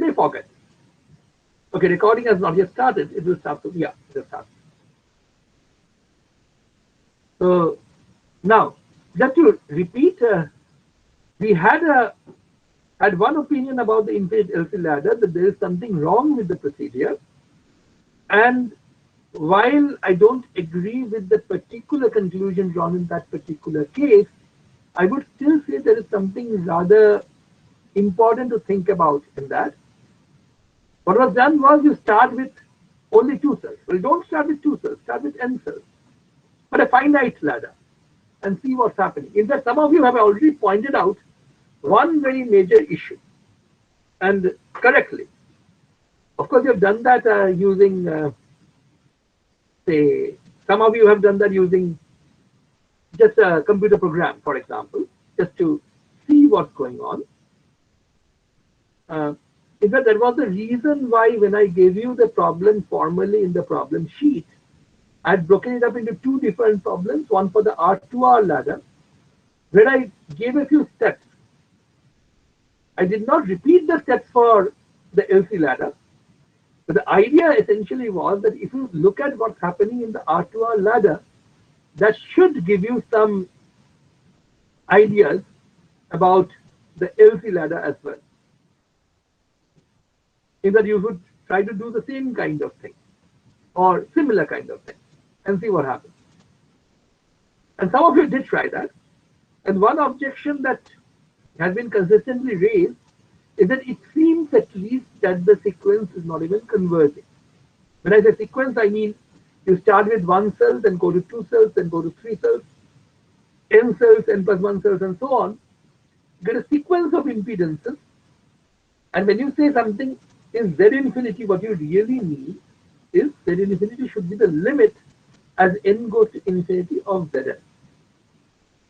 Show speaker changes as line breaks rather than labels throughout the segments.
They forget. Okay, recording has not yet started. It will start to, yeah, it will start. So now, just to repeat, we had one opinion about the infinite LC ladder, that there is something wrong with the procedure. And while I don't agree with the particular conclusion drawn in that particular case, I would still say there is something rather important to think about in that. What was done was you start with only 2 cells. Well, don't start with 2 cells, start with n cells, but a finite ladder, and see what's happening. In fact, some of you have already pointed out one very major issue, and correctly. Of course, you have done that using, say, some of you have done that using just a computer program, for example, just to see what's going on. In fact, that was the reason why when I gave you the problem formally in the problem sheet, I had broken it up into 2 different problems, one for the R2R ladder, where I gave a few steps. I did not repeat the steps for the LC ladder, but the idea essentially was that if you look at what's happening in the R2R ladder, that should give you some ideas about the LC ladder as well. In that you should try to do the same kind of thing or similar kind of thing and see what happens. And some of you did try that. And one objection that has been consistently raised is that it seems at least that the sequence is not even converging. When I say sequence, I mean you start with 1 cell, then go to 2 cells, then go to 3 cells, n cells, n plus 1 cells, and so on. You get a sequence of impedances. And when you say something is Z infinity, what you really mean is Z infinity should be the limit as n goes to infinity of Zn.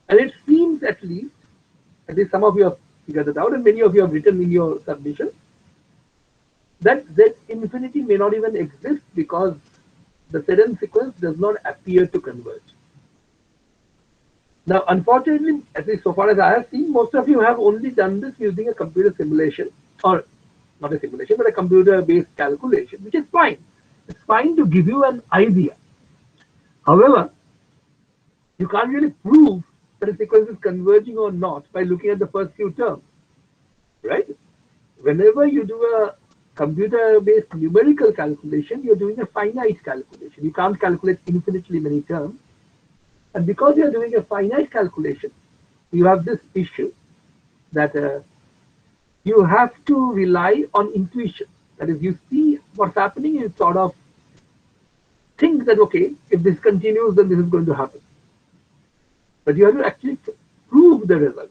And it seems at least some of you have figured it out, and many of you have written in your submission, that Z infinity may not even exist because the Zn sequence does not appear to converge. Now, unfortunately, at least so far as I have seen, most of you have only done this using a computer simulation, or not a simulation, but a computer-based calculation, which is fine. It's fine to give you an idea. However, you can't really prove that a sequence is converging or not by looking at the first few terms, right? Whenever you do a computer-based numerical calculation, you're doing a finite calculation. You can't calculate infinitely many terms. And because you're doing a finite calculation, you have this issue that you have to rely on intuition. That is, you see what's happening, you sort of think that, okay, if this continues, then this is going to happen. But you have to actually prove the result,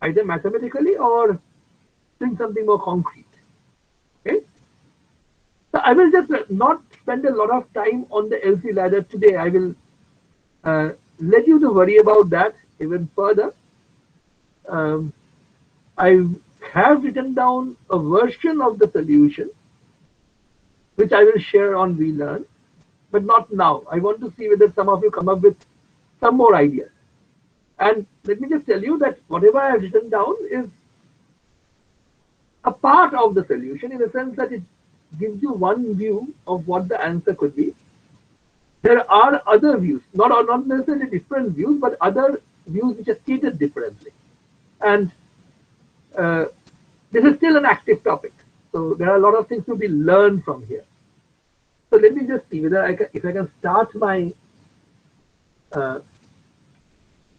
either mathematically or doing something more concrete. Okay? So I will just not spend a lot of time on the LC ladder today. I will let you to worry about that even further. I have written down a version of the solution, which I will share on VLearn, but not now. I want to see whether some of you come up with some more ideas. And let me just tell you that whatever I have written down is a part of the solution, in the sense that it gives you one view of what the answer could be. There are other views, not necessarily different views, but other views which are stated differently. And this is still an active topic. So there are a lot of things to be learned from here. So let me just see whether if I can start my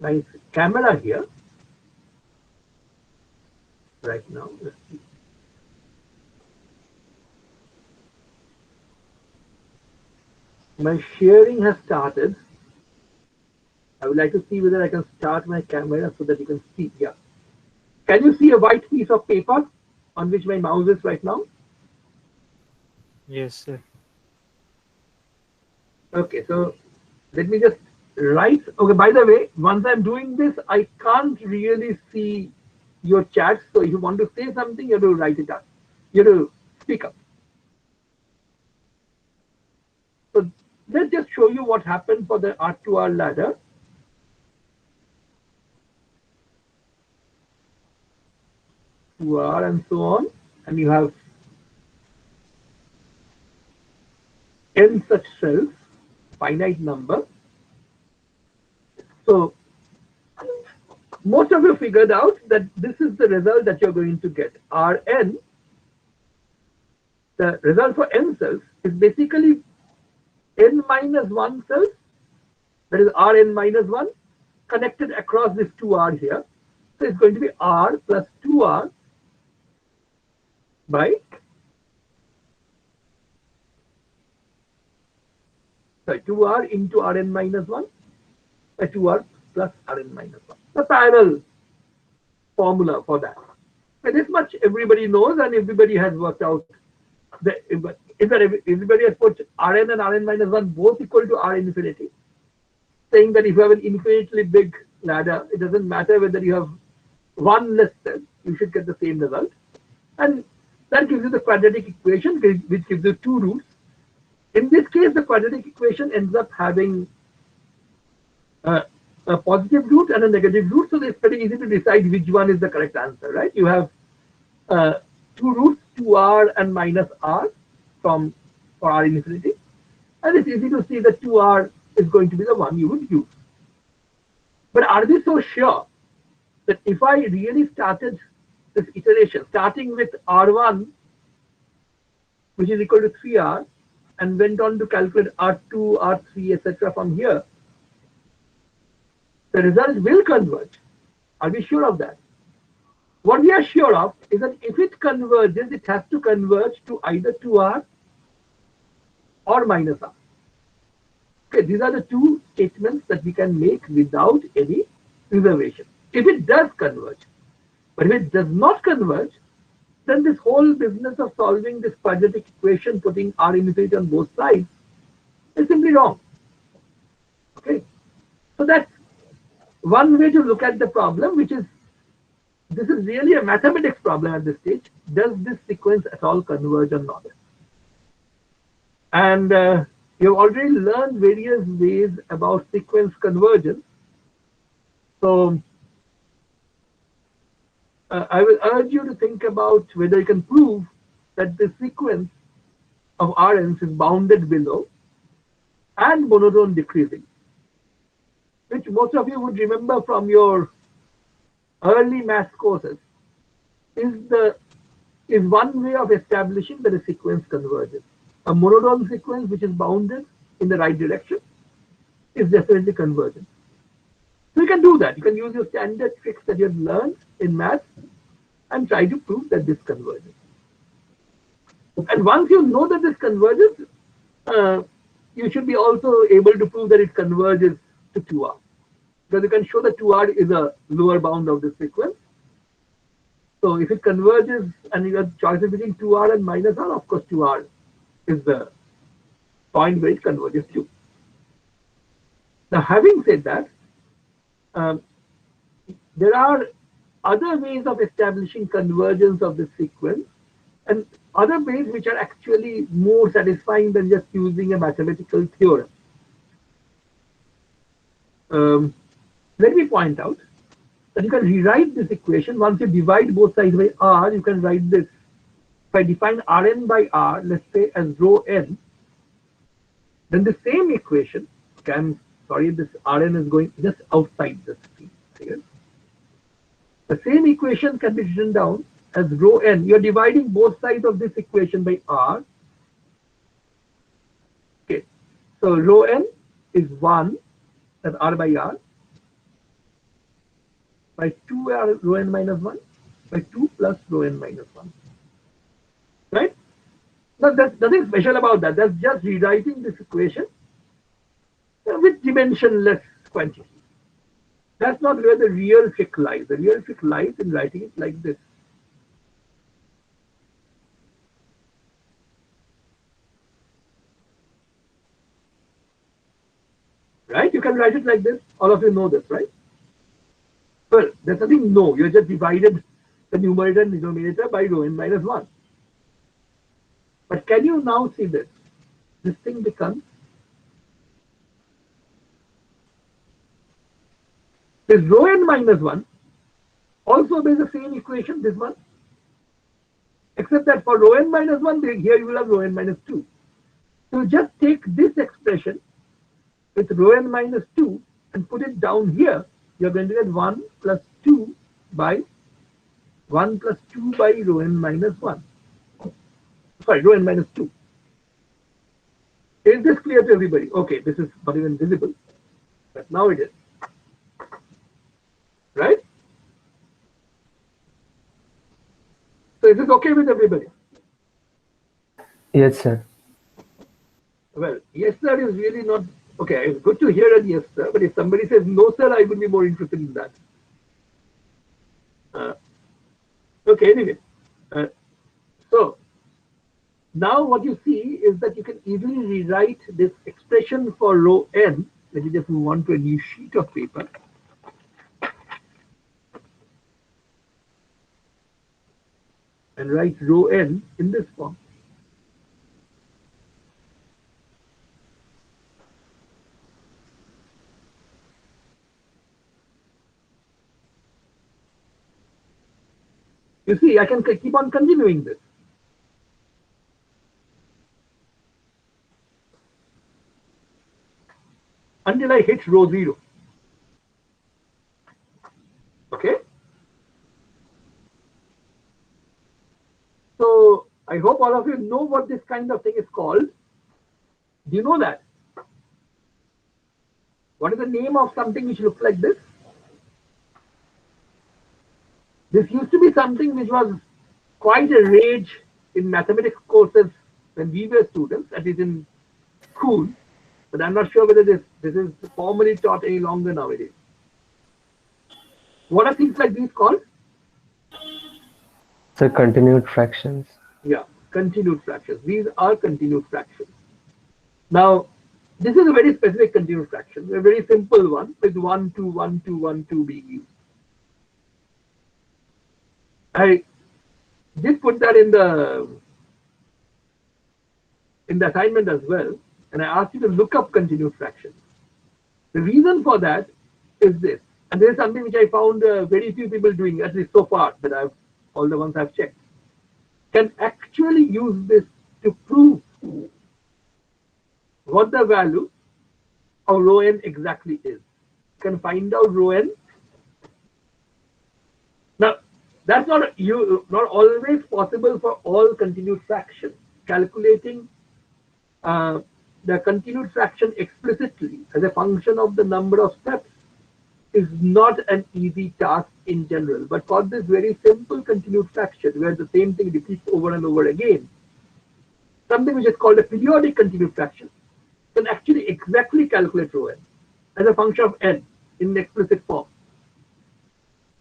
my camera here right now. Let's see. My sharing has started. I would like to see whether I can start my camera so that you can see. Yeah. Can you see a white piece of paper on which my mouse is right now?
Yes, sir.
Okay, so let me just write. Okay, by the way, once I'm doing this, I can't really see your chat. So if you want to say something, you have to write it up. You have to speak up. So let's just show you what happened for the R2R ladder. R and so on. And you have n such cells, finite number. So most of you figured out that this is the result that you're going to get. Rn, the result for n cells is basically n minus 1 cells, that is Rn minus 1, connected across this 2R here. So it's going to be R plus 2R by 2R into Rn minus 1 by 2R plus Rn minus 1. The parallel formula for that. So this much everybody knows, and everybody has worked out. Everybody has put Rn and Rn minus 1 both equal to R infinity, saying that if you have an infinitely big ladder, it doesn't matter whether you have one less cell, you should get the same result. And that gives you the quadratic equation, which gives you two roots. In this case, the quadratic equation ends up having a positive root and a negative root, so it's pretty easy to decide which one is the correct answer, right? You have two roots, 2R and minus R for R infinity, and it's easy to see that 2R is going to be the one you would use. But are we so sure that if I really started this iteration, starting with R1, which is equal to 3R, and went on to calculate R2, R3, etc. from here, the result will converge? Are we sure of that? What we are sure of is that if it converges, it has to converge to either 2R or minus R. Okay, these are the two statements that we can make without any reservation. If it does converge, but if it does not converge, then this whole business of solving this quadratic equation, putting R infinity on both sides, is simply wrong. Okay, so that's one way to look at the problem, which is, this is really a mathematics problem at this stage. Does this sequence at all converge or not? And you've already learned various ways about sequence convergence. So I will urge you to think about whether you can prove that the sequence of Rns is bounded below and monotone decreasing, which most of you would remember from your early math courses, is one way of establishing that a sequence converges. A monotone sequence which is bounded in the right direction is definitely convergent. So you can do that. You can use your standard tricks that you've learned in math and try to prove that this converges. And once you know that this converges, you should be also able to prove that it converges to 2R. Because you can show that 2R is a lower bound of the sequence. So if it converges and you have choices between 2R and minus R, of course 2R is the point where it converges to. Now, having said that, there are other ways of establishing convergence of the sequence, and other ways which are actually more satisfying than just using a mathematical theorem. Let me point out that you can rewrite this equation. Once you divide both sides by R, you can write this. If I define Rn by R, let's say as rho n, then the same equation, okay, I'm sorry, this Rn is going just outside the screen here. The same equation can be written down as rho n. You're dividing both sides of this equation by R. Okay, so rho n is 1, that's R by R, by 2 R rho n minus 1, by 2 plus rho n minus 1. Right? Now, there's nothing special about that. That's just rewriting this equation with dimensionless quantity. That's not where the real trick lies. The real trick lies in writing it like this. Right? You can write it like this. All of you know this, right? Well, there's nothing no. You just divided the numerator and denominator by rho n minus 1. But can you now see this? This thing becomes, this rho n minus 1 also obeys the same equation, this one, except that for rho n minus 1, here you will have rho n minus 2. So just take this expression with rho n minus 2 and put it down here. You're going to get 1 plus 2 by 1 plus 2 by rho n minus 1. Sorry, rho n minus 2. Is this clear to everybody? Okay, this is not even visible, but now it is. Right? So is this okay with everybody?
Yes, sir.
Well, yes, sir is really not okay. It's good to hear a yes, sir. But if somebody says no, sir, I would be more interested in that. Uh, okay, anyway. Uh, so now what you see is that you can easily rewrite this expression for rho n. Let me just move on to a new sheet of paper. And write rho n in this form. You see, I can keep on continuing this. Until I hit rho 0. Okay? So I hope all of you know what this kind of thing is called. Do you know that? What is the name of something which looks like this? This used to be something which was quite a rage in mathematics courses when we were students, that is in school. But I'm not sure whether this is formally taught any longer nowadays. What are things like these called?
So continued fractions.
Yeah, continued fractions. These are continued fractions. Now, this is a very specific continued fraction, a very simple one with 1, 2, 1, 2, 1, 2 being used. I did put that in the assignment as well, and I asked you to look up continued fractions. The reason for that is this, and this is something which I found very few people doing, at least so far that all the ones I've checked, can actually use this to prove what the value of rho n exactly is. Can find out rho n. Now, that's not always possible for all continued fractions. Calculating the continued fraction explicitly as a function of the number of steps is not an easy task in general. But for this very simple continued fraction, where the same thing repeats over and over again, something which is called a periodic continued fraction can actually exactly calculate rho n as a function of n in explicit form.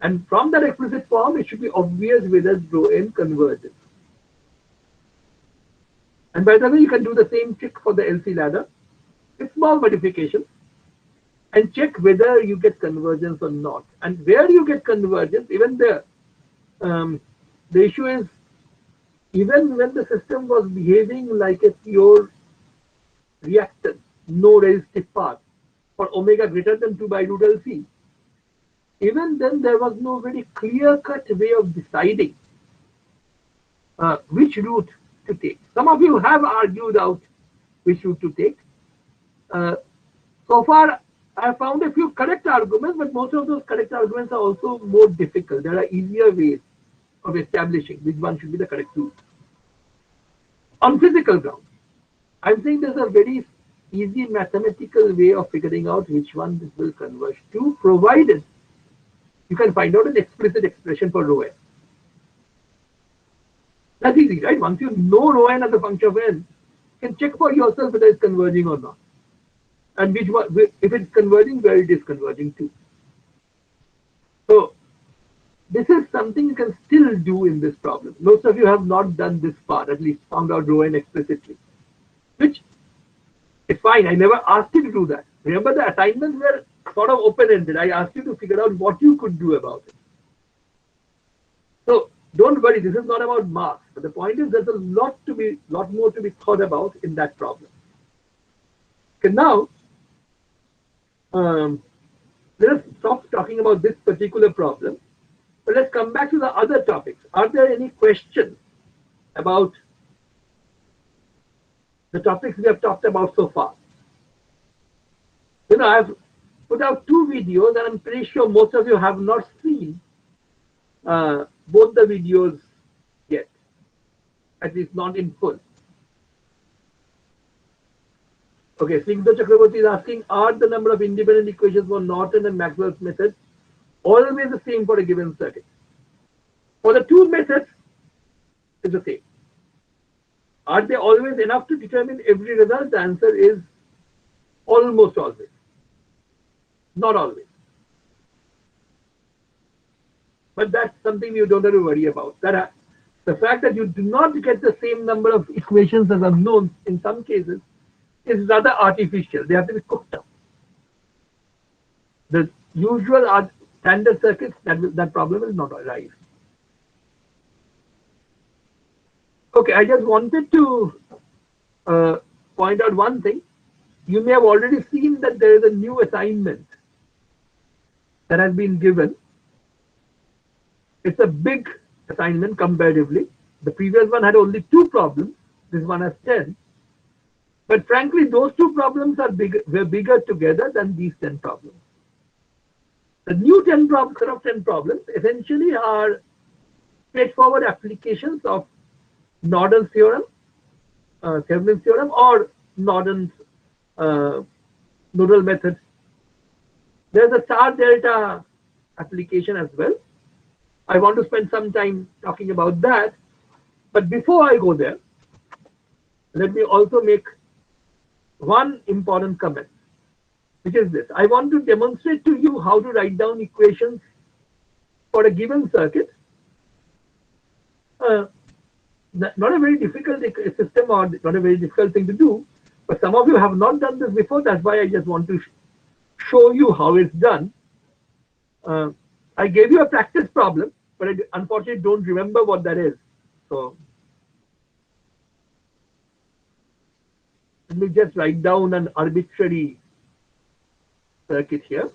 And from that explicit form, it should be obvious whether rho n converges. And by the way, you can do the same trick for the LC ladder with small modifications and check whether you get convergence or not. And where you get convergence, even the issue is, even when the system was behaving like a pure reactance, no resistive path for omega greater than 2 by root LC, even then there was no very clear-cut way of deciding which route to take. Some of you have argued out which route to take. So far, I found a few correct arguments, but most of those correct arguments are also more difficult. There are easier ways of establishing which one should be the correct route. On physical grounds, I'm saying there's a very easy mathematical way of figuring out which one this will converge to, provided you can find out an explicit expression for rho n. That's easy, right? Once you know rho n as a function of n, you can check for yourself whether it's converging or not. And which one, if it's converging, where it is converging to. So this is something you can still do in this problem. Most of you have not done this part, at least found out rho n explicitly, which is fine. I never asked you to do that. Remember, the assignments were sort of open-ended. I asked you to figure out what you could do about it. So don't worry, this is not about marks. But the point is, there's a lot more to be thought about in that problem. Okay, now let us stop talking about this particular problem. But let's come back to the other topics. Are there any questions about the topics we have talked about so far. I've put out 2 videos, and I'm pretty sure most of you have not seen both the videos yet, at least not in full. Okay, Snigdha Chakraborty is asking, are the number of independent equations for Norton and Maxwell's method always the same for a given circuit? For the 2 methods, it's the same. Are they always enough to determine every result? The answer is almost always. Not always. But that's something you don't have to worry about. The fact that you do not get the same number of equations as unknowns in some cases is rather artificial. They have to be cooked up. The usual standard circuits, that problem will not arise. Okay, I just wanted to point out one thing. You may have already seen that there is a new assignment that has been given. It's a big assignment comparatively. The previous one had only 2 problems. This one has 10. But frankly, those 2 problems were bigger together than these 10 problems. The new 10 problems essentially are straightforward applications of Norton's theorem, Thevenin's theorem, or Norton's nodal method. There's a star delta application as well. I want to spend some time talking about that. But before I go there, let me also make one important comment, which is this. I want to demonstrate to you how to write down equations for a given circuit. Not a very difficult system, or not a very difficult thing to do, but some of you have not done this before. That's why I just want to show you how it's done. I gave you a practice problem, but I unfortunately don't remember what that is. So let me just write down an arbitrary circuit here.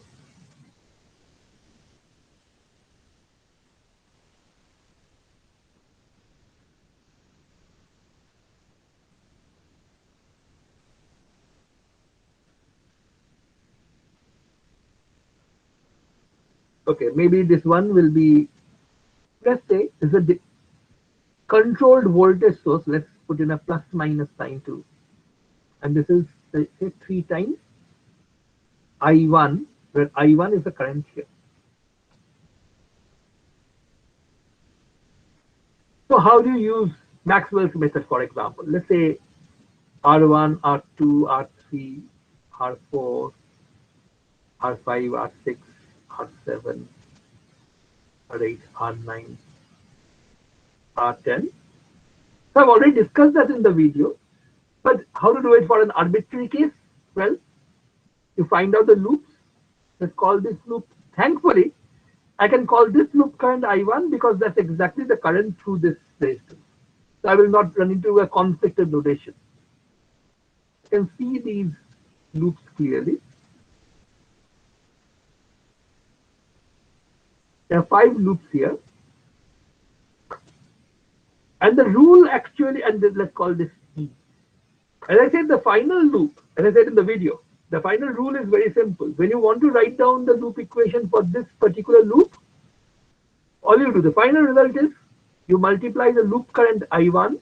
Okay, maybe this one will be, let's say, is a controlled voltage source. Let's put in a plus minus sign too. And this is, say, 3 times I1, where I1 is the current here. So how do you use Maxwell's method, for example? Let's say R1, R2, R3, R4, R5, R6, R7, R8, R9, R10. So I've already discussed that in the video, but how to do it for an arbitrary case? Well, you find out the loops. Let's call this loop, thankfully, I can call this loop current I1 because that's exactly the current through this resistance. So I will not run into a conflicted notation. You can see these loops clearly. There are 5 loops here. And the rule actually, and let's call this E. As I said, the final loop, as I said in the video, the final rule is very simple. When you want to write down the loop equation for this particular loop, all you do, the final result is you multiply the loop current I1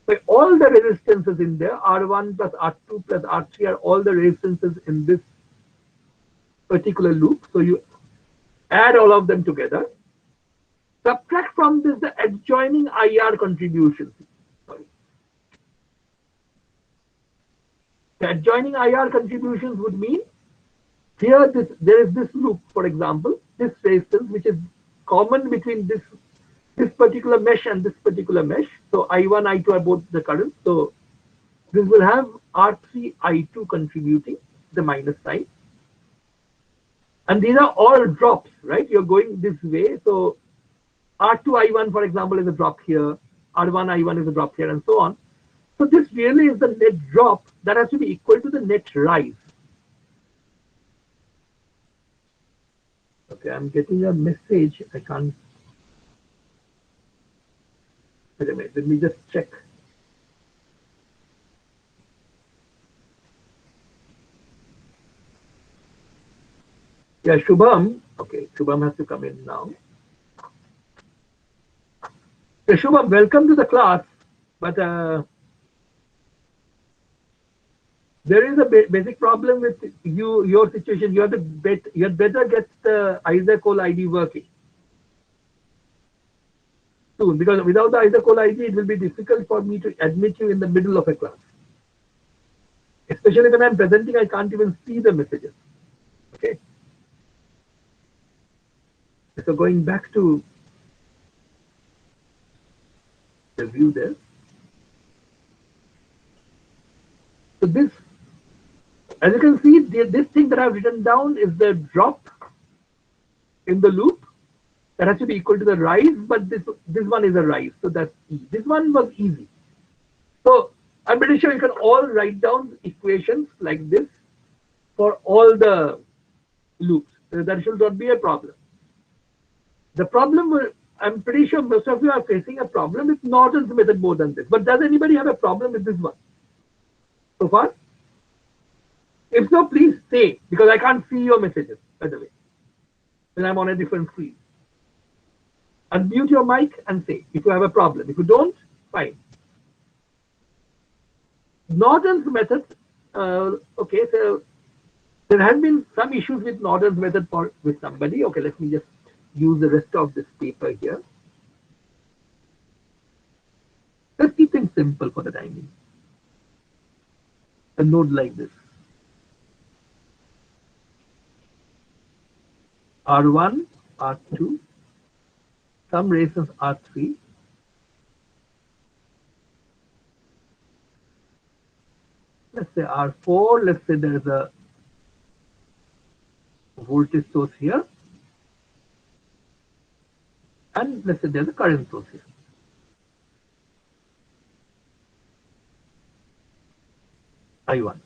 by all the resistances in there, R1 plus R2 plus R3 are all the resistances in this particular loop. So you add all of them together. Subtract from this the adjoining IR contributions. The adjoining IR contributions would mean here there is this loop, for example, this resistance which is common between this particular mesh and this particular mesh. So I1, I2 are both the current. So this will have R3, I2 contributing the minus sign. And these are all drops, right? You're going this way. So R2, I1, for example, is a drop here. R1, I1 is a drop here, and so on. So this really is the net drop that has to be equal to the net rise. Okay, I'm getting a message. I can't. Wait a minute, let me just check. Yeah, Shubham. Okay, Shubham has to come in now. Yeah, Shubham, welcome to the class. But there is a basic problem with your situation. You have to you had better get the Isaac ID working soon, because without the Isaac ID, it will be difficult for me to admit you in the middle of a class. Especially when I'm presenting, I can't even see the messages. Okay. So going back to the view there. So this, as you can see, this thing that I've written down is the drop in the loop that has to be equal to the rise, but this one is a rise, so that's E. This one was easy. So I'm pretty sure you can all write down equations like this for all the loops. So that should not be a problem. The problem, I'm pretty sure most of you are facing a problem with Norton's method more than this. But does anybody have a problem with this one so far? If so, please say, because I can't see your messages, by the way, when I'm on a different screen. Unmute your mic and say if you have a problem. If you don't, fine. Norton's method, okay, so there have been some issues with Norton's method with somebody. Okay, let me just use the rest of this paper here. Let's keep things simple for the time being. A node like this. R1, R2, some resistance R3. Let's say R4, let's say there is a voltage source here. And let's say there's a current source here. I1.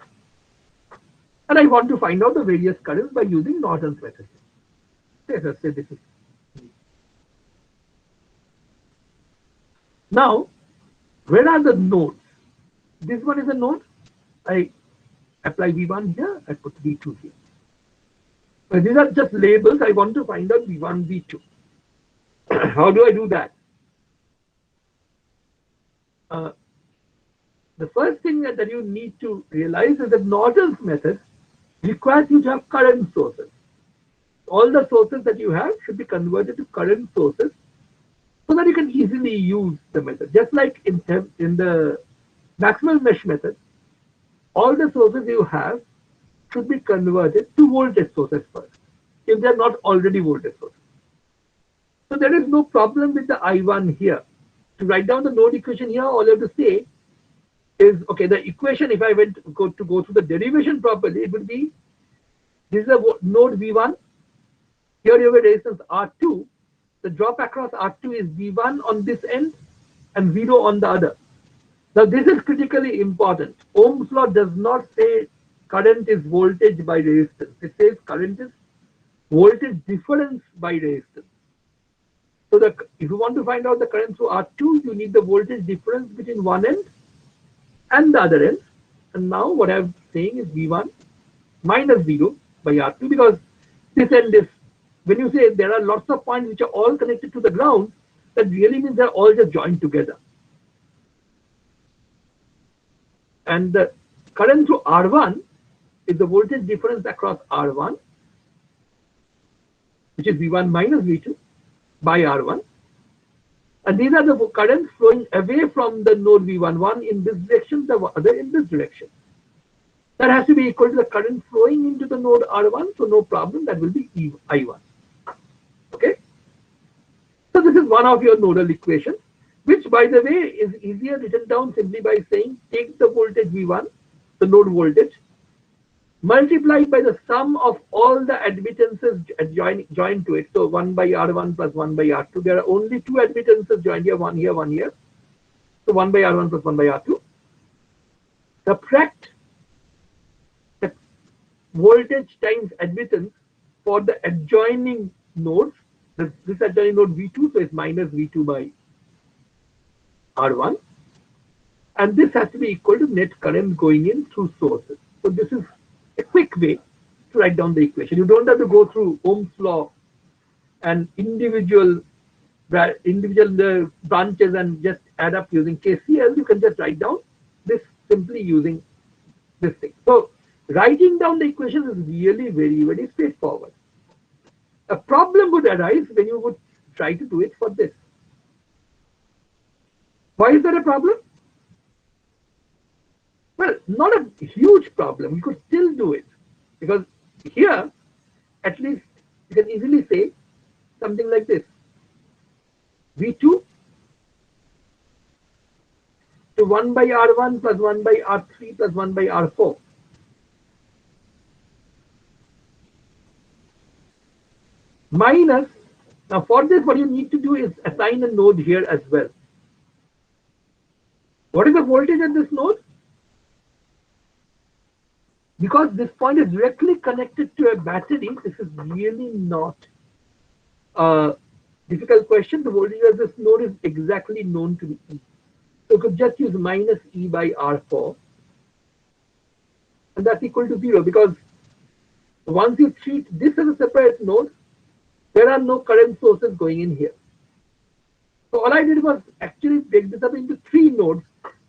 And I want to find out the various currents by using Norton's method. Let's say this is. Now, where are the nodes? This one is a node. I apply V1 here, I put V2 here. But these are just labels. I want to find out V1, V2. How do I do that? The first thing that you need to realize is that Norton's method requires you to have current sources. All the sources that you have should be converted to current sources so that you can easily use the method. Just like in the Maxwell mesh method, all the sources you have should be converted to voltage sources first, if they are not already voltage sources. So there is no problem with the I1 here. To write down the node equation here, all you have to say is, okay, the equation, if I went to go through the derivation properly, it would be, this is a node V1, here you have a resistance R2, the drop across R2 is V1 on this end and 0 on the other. Now this is critically important. Ohm's law does not say current is voltage by resistance. It says current is voltage difference by resistance. So if you want to find out the current through R2, you need the voltage difference between one end and the other end. And now what I'm saying is V1 minus 0 by R2, because this end is, when you say there are lots of points which are all connected to the ground, that really means they're all just joined together. And the current through R1 is the voltage difference across R1, which is V1 minus V2 by R1. And these are the currents flowing away from the node V1, one in this direction, the other in this direction. That has to be equal to the current flowing into the node R1, so no problem, that will be I1. Okay? So this is one of your nodal equations, which by the way is easier written down simply by saying take the voltage V1, the node voltage, multiplied by the sum of all the admittances joined to it. So 1 by R1 plus 1 by R2. There are only two admittances joined here, one here, one here. So 1 by R1 plus 1 by R2. Subtract the voltage times admittance for the adjoining nodes. This adjoining node V2, so it's minus V2 by R1. And this has to be equal to net current going in through sources. So this is a quick way to write down the equation. You don't have to go through Ohm's law and individual branches and just add up using KCL. You can just write down this simply using this thing. So writing down the equation is really very straightforward. A problem would arise when you would try to do it for this. Why is that a problem? Well, not a huge problem. You could still do it because here, at least you can easily say something like this. V2 to 1 by R1 plus 1 by R3 plus 1 by R4. Minus, now for this what you need to do is assign a node here as well. What is the voltage at this node? Because this point is directly connected to a battery, this is really not a difficult question. The voltage of this node is exactly known to be E. So you could just use minus E by R4. And that's equal to 0 because once you treat this as a separate node, there are no current sources going in here. So all I did was actually break this up into 3 nodes.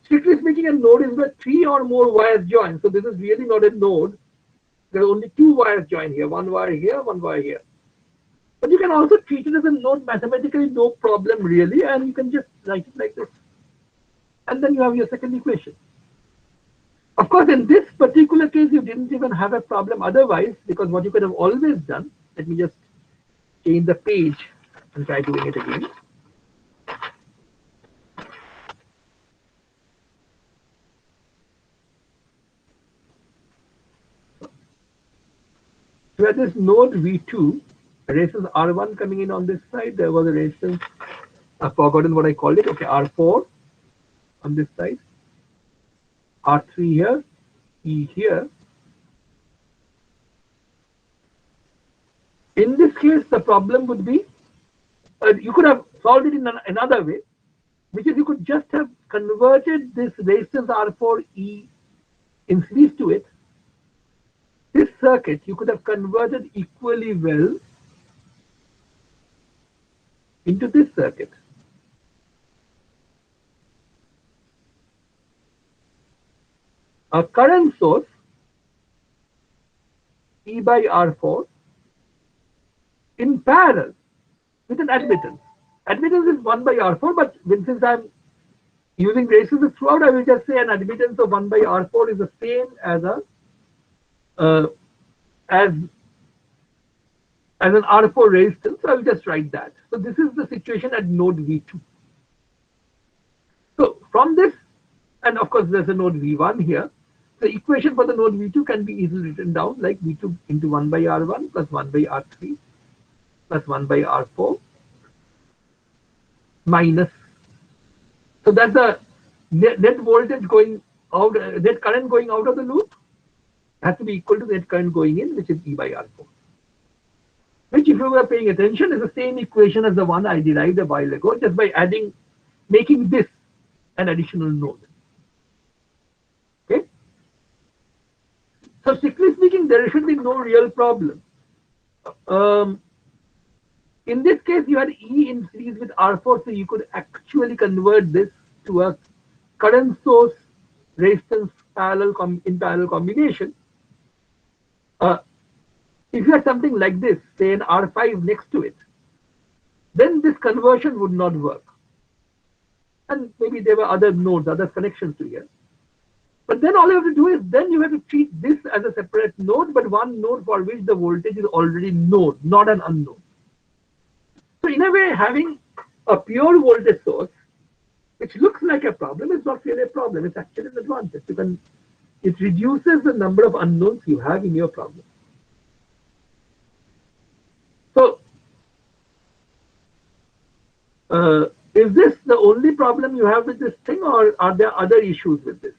Strictly speaking, a node is where 3 or more wires join. So this is really not a node. There are only 2 wires join here, 1 wire here, 1 wire here. But you can also treat it as a node mathematically, no problem really, and you can just write it like this. And then you have your second equation. Of course, in this particular case, you didn't even have a problem otherwise, because what you could have always done, let me just change the page and try doing it again. So at this node V2, resistance R1 coming in on this side, there was a resistance, I've forgotten what I called it, okay, R4 on this side, R3 here, E here. In this case, the problem would be, you could have solved it in another way, which is you could just have converted this resistance R4E in series to it. This circuit you could have converted equally well into this circuit. A current source E by R4 in parallel with an admittance. Admittance is 1 by R4, but since I'm using resistance throughout, I will just say an admittance of 1 by R4 is the same as a as an R4 resistance. So I will just write that. So this is the situation at node V2. So from this, and of course there's a node V1 here. The equation for the node V2 can be easily written down like V2 into 1 by R1 plus 1 by R3 plus 1 by R4 minus. So that's the net voltage going out, net current going out of the loop has to be equal to net current going in, which is E by R4. Which, if you were paying attention, is the same equation as the one I derived a while ago, just by making this an additional node. Okay. So strictly speaking, there should be no real problem. In this case, you had E in series with R4, so you could actually convert this to a current source resistance in parallel combination. If you had something like this, say an R5 next to it, then this conversion would not work. And maybe there were other nodes, other connections to here. But then all you have to do is then you have to treat this as a separate node, but one node for which the voltage is already known, not an unknown. So in a way, having a pure voltage source, which looks like a problem, is not really a problem. It's actually an advantage. It reduces the number of unknowns you have in your problem. So, is this the only problem you have with this thing, or are there other issues with this?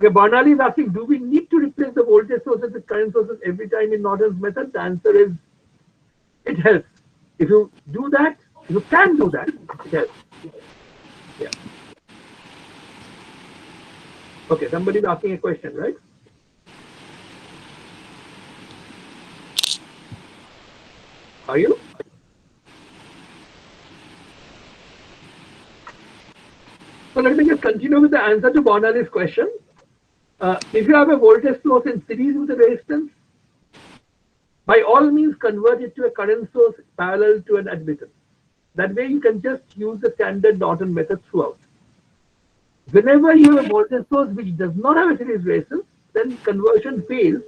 Okay, Barnali is asking, do we need to replace the voltage sources with current sources every time in Norton's method? The answer is, it helps. If you do that, you can do that, it helps. Yeah. Okay, somebody is asking a question, right? Are you? So let me just continue with the answer to Bonali's question. If you have a voltage source in series with a resistance, by all means convert it to a current source parallel to an admittance. That way you can just use the standard Norton method throughout. Whenever you have a voltage source which does not have a series resistance, then conversion fails.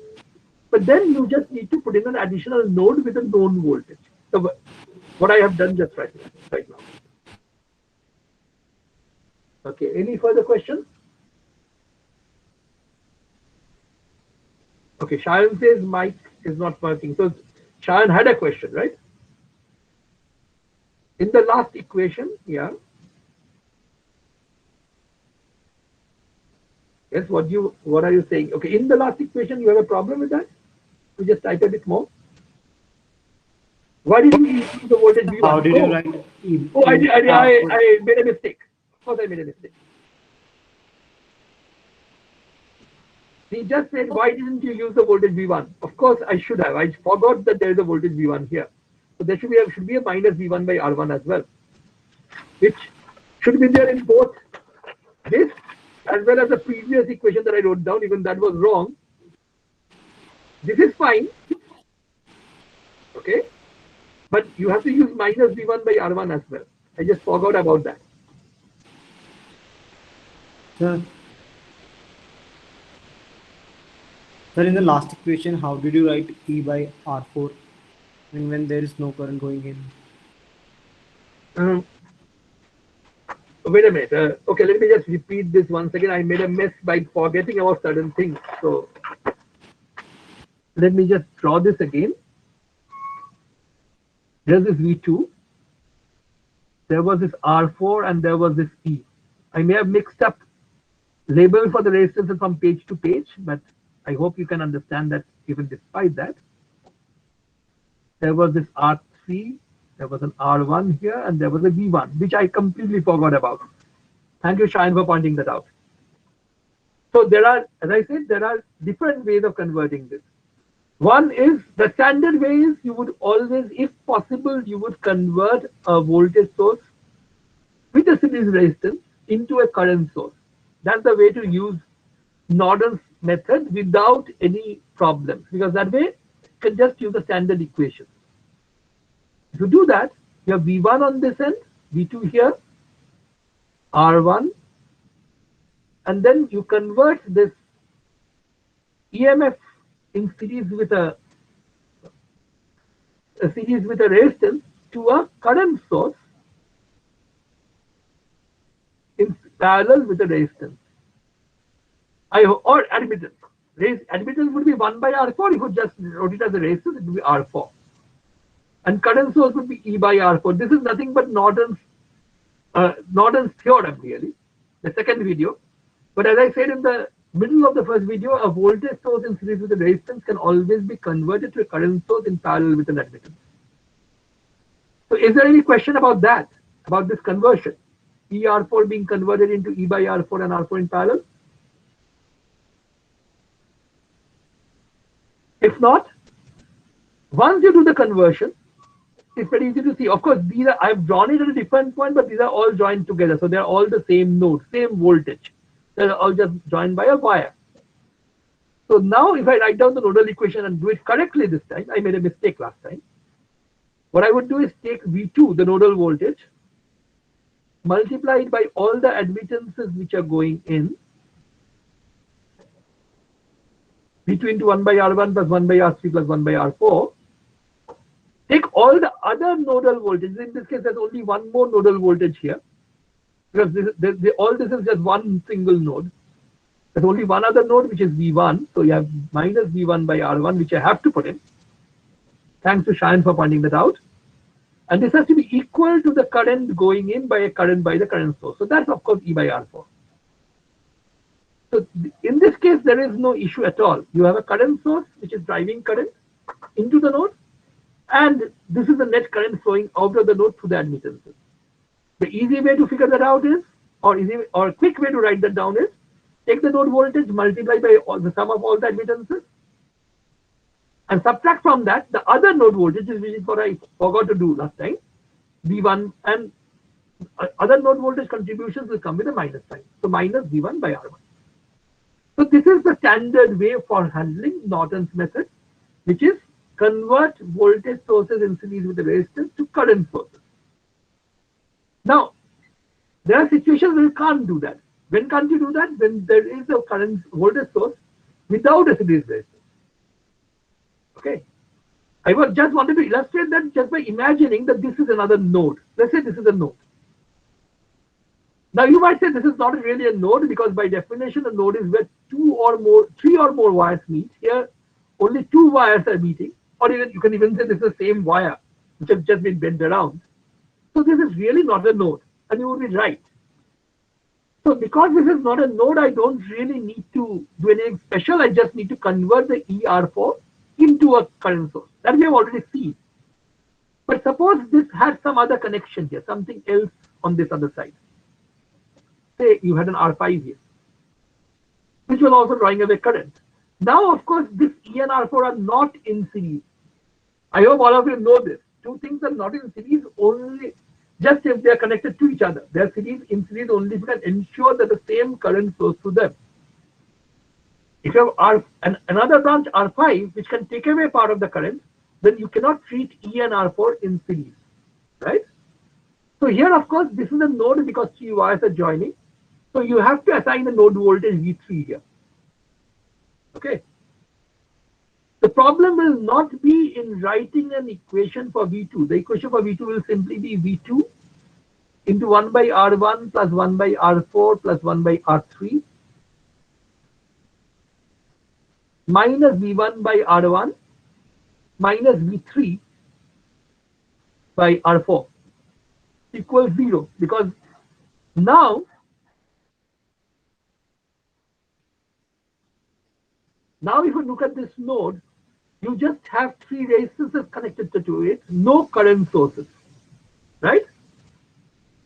But then you just need to put in an additional node with a known voltage. So what I have done just right now. Okay, any further questions? Okay, Sharon says mic is not working. So Sharon had a question, right? In the last equation, yeah. Yes, what are you saying? Okay, in the last equation, you have a problem with that? You just type a bit more. Why did you use the voltage V1?
How did you write
I made a mistake. Of course, I made a mistake. He just said, why didn't you use the voltage V1? Of course, I should have. I forgot that there is a voltage V1 here. So there should be a minus V1 by R1 as well, which should be there in both this as well as the previous equation that I wrote down. Even that was wrong. This is fine. Okay. But you have to use minus V1 by R1 as well. I just forgot about that.
Sir, in the last equation, how did you write E by R4 when there is no current going in?
Wait a minute. Okay, let me just repeat this once again. I made a mess by forgetting about certain things. So let me just draw this again. There's this V2. There was this R4 and there was this E. I may have mixed up labels for the resistances from page to page, but I hope you can understand that even despite that. There was this R3, there was an R1 here, and there was a V1, which I completely forgot about. Thank you, Shine, for pointing that out. So there are, as I said, there are different ways of converting this. One is the standard way is you would always, if possible, you would convert a voltage source with a series resistance into a current source. That's the way to use Norton's method without any problems, because that way you can just use the standard equation. If you do that, you have V1 on this end, V2 here, R1, and then you convert this EMF in series with a resistance to a current source in parallel with a resistance. Or admittance. Admittance would be 1 by R4. If you just wrote it as a resistance, it would be R4. And current source would be E by R4. This is nothing but Norton's theorem, really, the second video. But as I said in the middle of the first video, a voltage source in series with a resistance can always be converted to a current source in parallel with an admittance. So is there any question about that, about this conversion? ER4 being converted into E by R4 and R4 in parallel? If not, once you do the conversion, it's very easy to see. Of course, these are, I've drawn it at a different point, but these are all joined together. So they're all the same node, same voltage. They're all just joined by a wire. So now if I write down the nodal equation and do it correctly this time, I made a mistake last time. What I would do is take V2, the nodal voltage, multiply it by all the admittances which are going in. V2 into 1 by R1 plus 1 by R3 plus 1 by R4. Take all the other nodal voltages. In this case, there's only one more nodal voltage here, because all this is just one single node. There's only one other node, which is V1. So you have minus V1 by R1, which I have to put in. Thanks to Shayan for pointing that out. And this has to be equal to the current going in by the current source. So that's, of course, E by R4. So in this case, there is no issue at all. You have a current source, which is driving current into the node. And this is the net current flowing out of the node through the admittances. The easy way to figure that out is, or a quick way to write that down is, take the node voltage, multiply by the sum of all the admittances, and subtract from that the other node voltages, which is what I forgot to do last time, V1, and other node voltage contributions will come with a minus sign. So minus V1 by R1. So this is the standard way for handling Norton's method, which is convert voltage sources in series with the resistance to current sources. Now, there are situations where you can't do that. When can't you do that? When there is a current voltage source without a series resistance. Okay. I just wanted to illustrate that just by imagining that this is another node. Let's say this is a node. Now you might say this is not really a node, because by definition a node is where three or more wires meet. Here only two wires are meeting, or even you can even say this is the same wire which has just been bent around. So this is really not a node, and you would be right. So because this is not a node, I don't really need to do anything special. I just need to convert the ER4 into a current source. That we have already seen. But suppose this had some other connection here, something else on this other side. Say you had an R5 here, which was also drawing away current. Now, of course, this E and R4 are not in series. I hope all of you know this. Two things are not in series only just if they are connected to each other. They are in series only if you can ensure that the same current flows through them. If you have another branch R5 which can take away part of the current, then you cannot treat E and R4 in series, right? So here, of course, this is a node because three wires are joining. So you have to assign the node voltage V3 here. Okay. The problem will not be in writing an equation for V2. The equation for V2 will simply be V2 into 1 by R1 plus 1 by R4 plus 1 by R3 minus V1 by R1 minus V3 by R4 equals 0, because now if you look at this node, you just have three resistances connected to it, no current sources, right?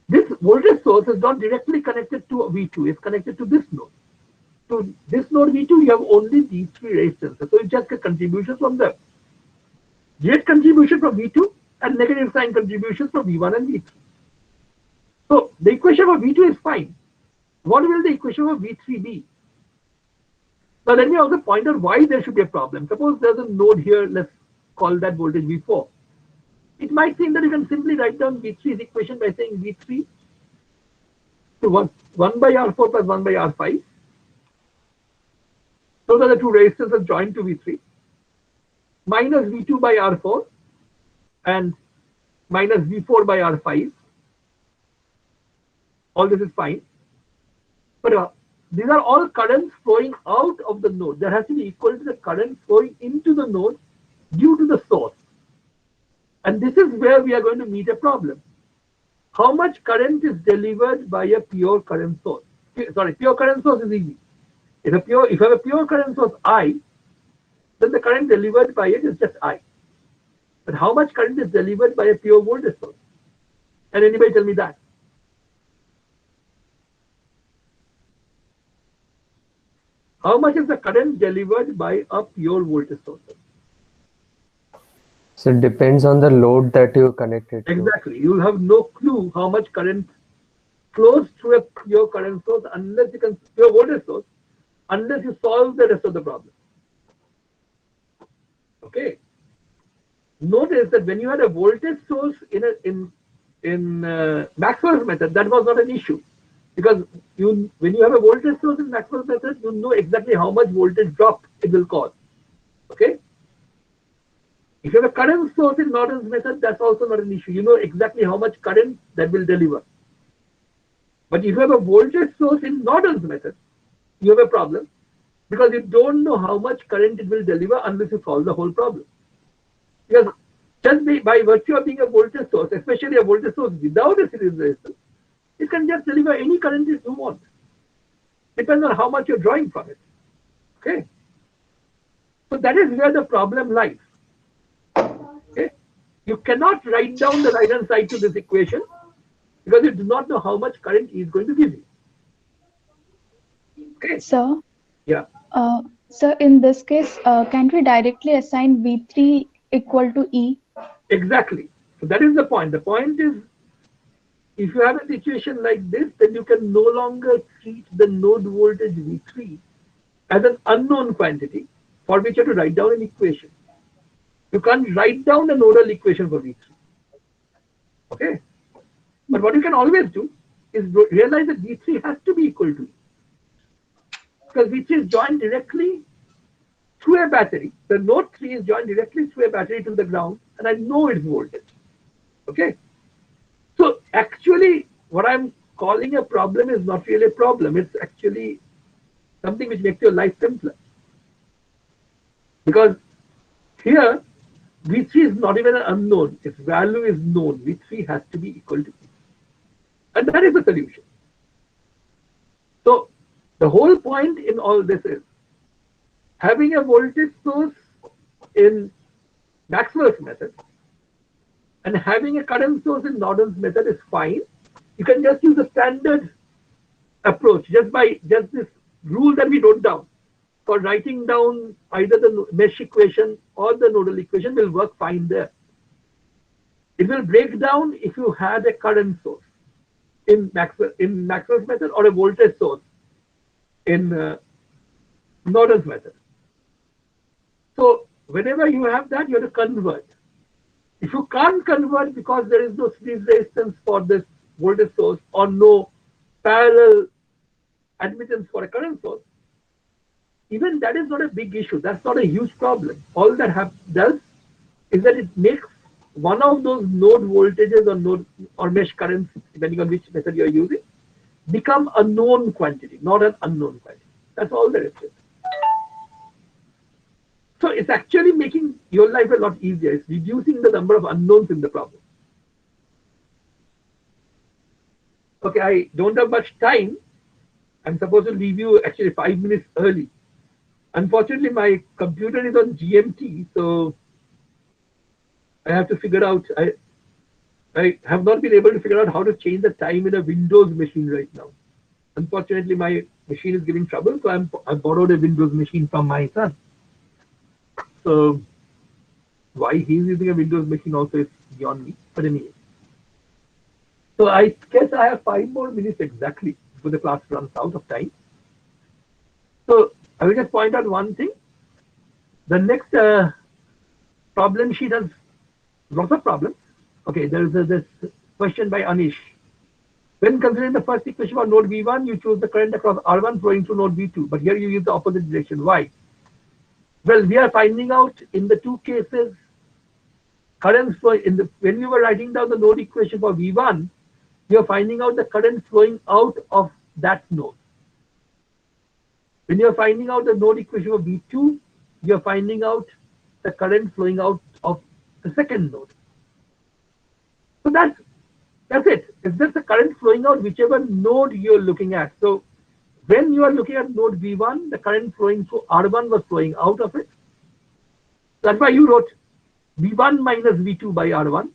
This voltage source is not directly connected to V2, it's connected to this node. To this node V2, you have only these three resistances, so you just get contributions from them. Get contribution from V2 and negative sign contributions from V1 and V3. So the equation for V2 is fine. What will the equation for V3 be? Now let me also point out why there should be a problem. Suppose there's a node here, let's call that voltage V4. It might seem that you can simply write down V3's equation by saying V3 to 1 by R4 plus 1 by R5. Those are the two resistances joined to V3. Minus V2 by R4 and minus V4 by R5. All this is fine. But these are all currents flowing out of the node. There has to be equal to the current flowing into the node due to the source. And this is where we are going to meet a problem. How much current is delivered by a pure current source? Sorry, pure current source is easy. If you have a pure current source I, then the current delivered by it is just I. But how much current is delivered by a pure voltage source? Can anybody tell me that? How much is the current delivered by a pure voltage source?
So it depends on the load that you connected to.
Exactly. You will have no clue how much current flows through a pure current source unless you can pure voltage source, unless you solve the rest of the problem. Okay. Notice that when you had a voltage source in Maxwell's method, that was not an issue, because when you have a voltage source in Maxwell's method, you know exactly how much voltage drop it will cause. Okay. If you have a current source in Norton's method, that's also not an issue. You know exactly how much current that will deliver. But if you have a voltage source in Norton's method, you have a problem, because you don't know how much current it will deliver unless you solve the whole problem. Because just by virtue of being a voltage source, especially a voltage source without a series resistance, it can just deliver any current you want. Depends on how much you're drawing from it. Okay. So that is where the problem lies. Okay. You cannot write down the right hand side to this equation because you do not know how much current is going to give you. Okay.
So,
Yeah.
So in this case, can we directly assign V3 equal to E?
Exactly. So that is the point. The point is, if you have a situation like this, then you can no longer treat the node voltage V3 as an unknown quantity for which you have to write down an equation. You can't write down a nodal equation for V3. Okay? But what you can always do is realize that V3 has to be equal to E. Because V3 is joined directly through a battery. The node 3 is joined directly through a battery to the ground, and I know its voltage. Okay? So actually, what I'm calling a problem is not really a problem. It's actually something which makes your life simpler. Because here, V3 is not even an unknown. Its value is known. V3 has to be equal to E. And that is the solution. So the whole point in all this is having a voltage source in Maxwell's method and having a current source in Norton's method is fine. You can just use a standard approach just this rule that we wrote down for writing down either the mesh equation or the nodal equation will work fine there. It will break down if you had a current source in Maxwell's method or a voltage source in Norton's method. So whenever you have that, you have to convert. If you can't convert because there is no series resistance for this voltage source or no parallel admittance for a current source, even that is not a big issue. That's not a huge problem. All that does is that it makes one of those node voltages or mesh currents, depending on which method you're using, become a known quantity, not an unknown quantity. That's all there is to it. So it's actually making your life a lot easier. It's reducing the number of unknowns in the problem. Okay, I don't have much time. I'm supposed to leave you actually 5 minutes early. Unfortunately, my computer is on GMT, so I have to figure out. I have not been able to figure out how to change the time in a Windows machine right now. Unfortunately, my machine is giving trouble, so I borrowed a Windows machine from my son. So why he's using a Windows machine also is beyond me. But anyway, so I guess I have 5 more minutes exactly before the class runs out of time. So I will just point out one thing. The next problem sheet has lots of problems. Okay, there is this question by Anish. When considering the first equation for node V1, you choose the current across R1 flowing through node V2, but here you use the opposite direction. Why? Well, we are finding out in the two cases, currents flow when we were writing down the node equation for V1, we are finding out the current flowing out of that node. When you are finding out the node equation for V2, you are finding out the current flowing out of the second node. So that's it. It's just the current flowing out whichever node you're looking at. So when you are looking at node V1, the current flowing through R1 was flowing out of it. That's why you wrote V1 minus V2 by R1,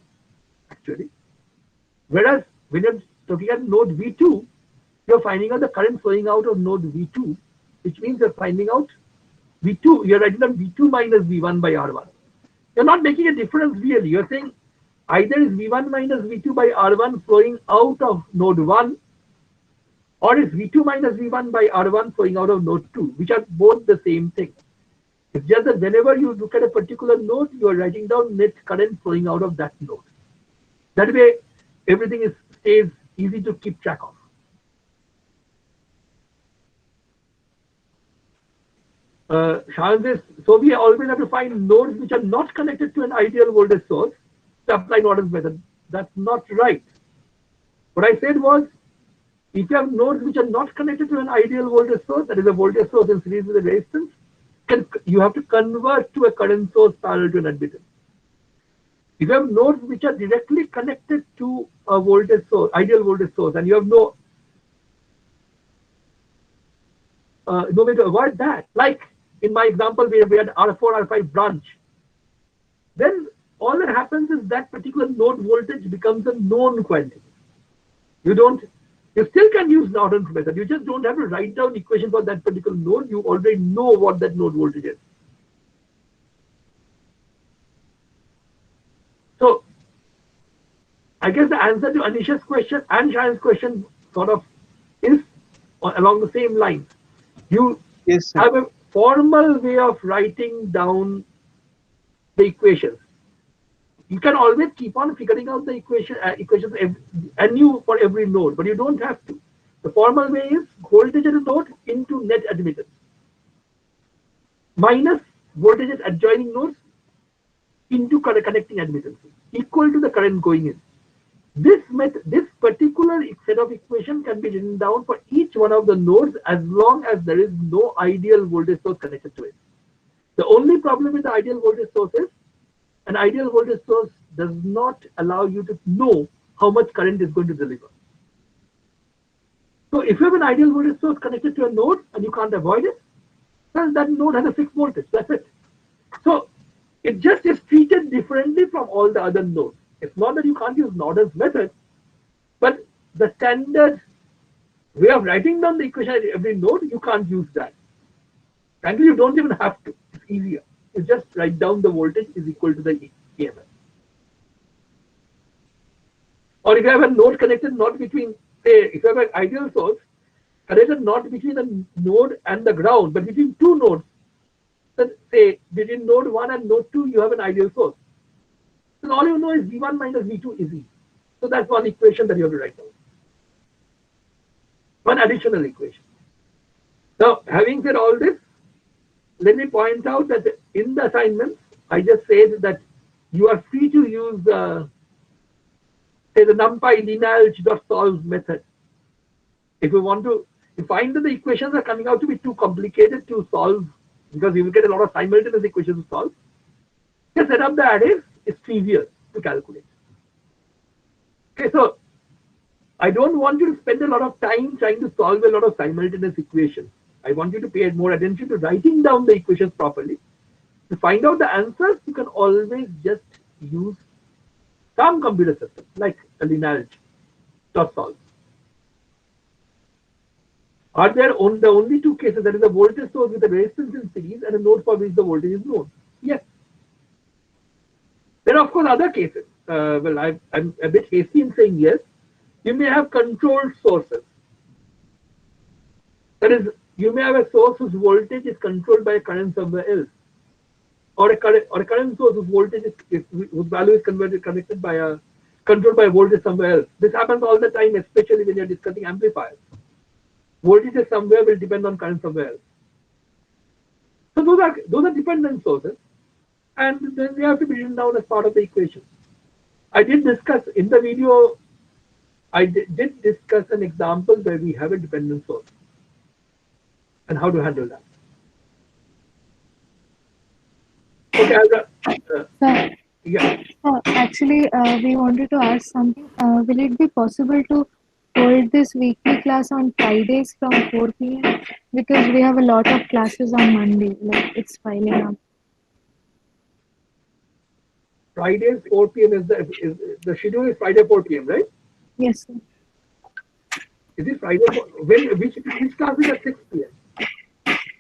actually. Whereas when you're looking at node V2, you're finding out the current flowing out of node V2, which means you're finding out V2, you're writing down V2 minus V1 by R1. You're not making a difference really. You're saying either is V1 minus V2 by R1 flowing out of node 1, or is V2 minus V1 by R1 flowing out of node 2, which are both the same thing. It's just that whenever you look at a particular node, you are writing down net current flowing out of that node. That way, everything stays easy to keep track of. Shahan says, so we always have to find nodes which are not connected to an ideal voltage source to apply Norton's method. That's not right. What I said was, if you have nodes which are not connected to an ideal voltage source, that is a voltage source in series with a resistance, you have to convert to a current source parallel to an admittance. If you have nodes which are directly connected to a voltage source, ideal voltage source, and you have no way to avoid that, like in my example where we had R4, R5 branch, then all that happens is that particular node voltage becomes a known quantity. You don't You still can use Norton's method. You just don't have to write down equation for that particular node. You already know what that node voltage is. So I guess the answer to Anisha's question and Shayan's question sort of is along the same lines. You
Yes, sir.
have a formal way of writing down the equations. You can always keep on figuring out the equations anew for every node, but you don't have to. The formal way is voltage at a node into net admittance minus voltage at adjoining nodes into connecting admittance equal to the current going in. This particular set of equation can be written down for each one of the nodes as long as there is no ideal voltage source connected to it. The only problem with the ideal voltage source is an ideal voltage source does not allow you to know how much current is going to deliver. So if you have an ideal voltage source connected to a node and you can't avoid it, then that node has a fixed voltage. That's it. So it just is treated differently from all the other nodes. It's not that you can't use Norton's method, but the standard way of writing down the equation at every node, you can't use that. Frankly, you don't even have to. It's easier. You just write down the voltage is equal to the EMF. Or if you have a node connected not between, say, if you have an ideal source connected not between the node and the ground, but between two nodes, then say between node 1 and node 2, you have an ideal source. So all you know is V1 minus V2 is E. So that's one equation that you have to write down. One additional equation. Now, having said all this, let me point out that in the assignments, I just said that you are free to use say the NumPy linealge.solve method. If you want to, you find that the equations are coming out to be too complicated to solve because you will get a lot of simultaneous equations to solve. Just set up the arrays. It's trivial to calculate. Okay, so I don't want you to spend a lot of time trying to solve a lot of simultaneous equations. I want you to pay more attention to writing down the equations properly. To find out the answers, you can always just use some computer system like a linealge.solve. Are there the only two cases? That is a voltage source with a resistance in series and a node for which the voltage is known. Yes. There are of course other cases. Well, I'm a bit hasty in saying yes. You may have controlled sources. That is, you may have a source whose voltage is controlled by a current somewhere else, or a current source whose voltage whose value is controlled by a voltage somewhere else. This happens all the time, especially when you're discussing amplifiers. Voltage somewhere will depend on current somewhere else. So those are dependent sources, and then they have to be written down as part of the equation. I did discuss in the video. I did discuss an example where we have a dependent source and how to handle that. Okay,
Sir,
yeah.
actually, we wanted to ask something. Will it be possible to hold this weekly class on Fridays from 4 p.m.? Because we have a lot of classes on Monday. Like it's piling up.
Fridays 4 p.m. is the schedule is Friday 4 p.m. right?
Yes, sir.
Is it Friday? Which class is at 6 p.m.?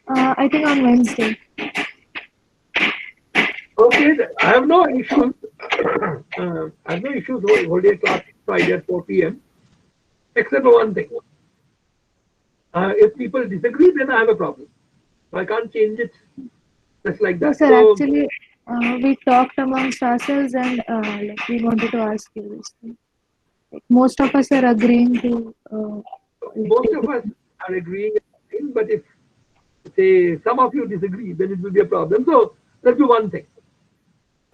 I think on Wednesday.
Okay, I have no issues. I have no issues holding a class Friday at 4 p.m. except for one thing. If people disagree, then I have a problem. So I can't change it just like that.
No, sir,
So,
actually, we talked amongst ourselves and like we wanted to ask you this thing. Like, most of us are agreeing to.
most of us are agreeing, but if say some of you disagree, then it will be a problem. So let's do one thing.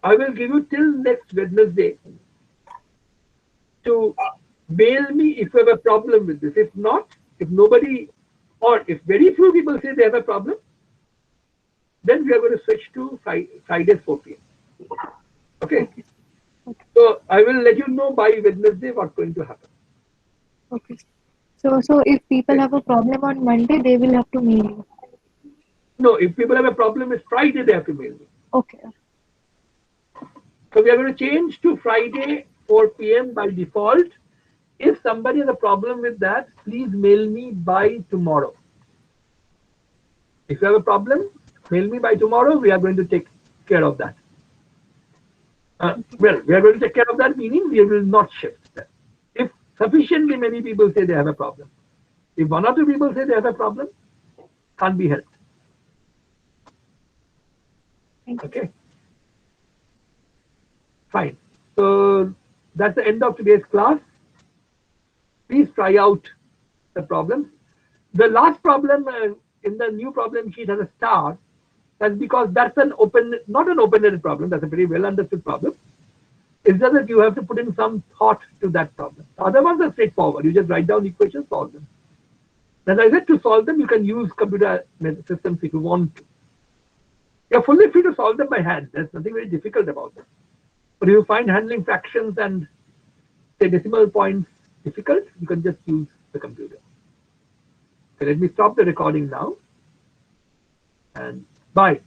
I will give you till next Wednesday to mail me if you have a problem with this. If not, if nobody or if very few people say they have a problem, then we are going to switch to Fridays 4 p.m. Okay. So I will let you know by Wednesday what's going to happen.
Okay. So if people have a problem on Monday, they will have to mail you.
No, if people have a problem with Friday, they have to mail me.
Okay.
So we are going to change to Friday 4 p.m. by default. If somebody has a problem with that, please mail me by tomorrow. If you have a problem, mail me by tomorrow. We are going to take care of that. Well, we are going to take care of that, meaning we will not shift that. If sufficiently many people say they have a problem, if one or two people say they have a problem, can't be helped. Okay. Fine. So that's the end of today's class. Please try out the problems. The last problem in the new problem sheet has a star. That's because that's an open, not an open-ended problem. That's a very well understood problem. It's just that you have to put in some thought to that problem. The other ones are straightforward. You just write down equations, solve them. As I said, to solve them, you can use computer systems if you want to. You're fully free to solve them by hand. There's nothing very difficult about them. But if you find handling fractions and say decimal points difficult, you can just use the computer. Okay, let me stop the recording now. And bye.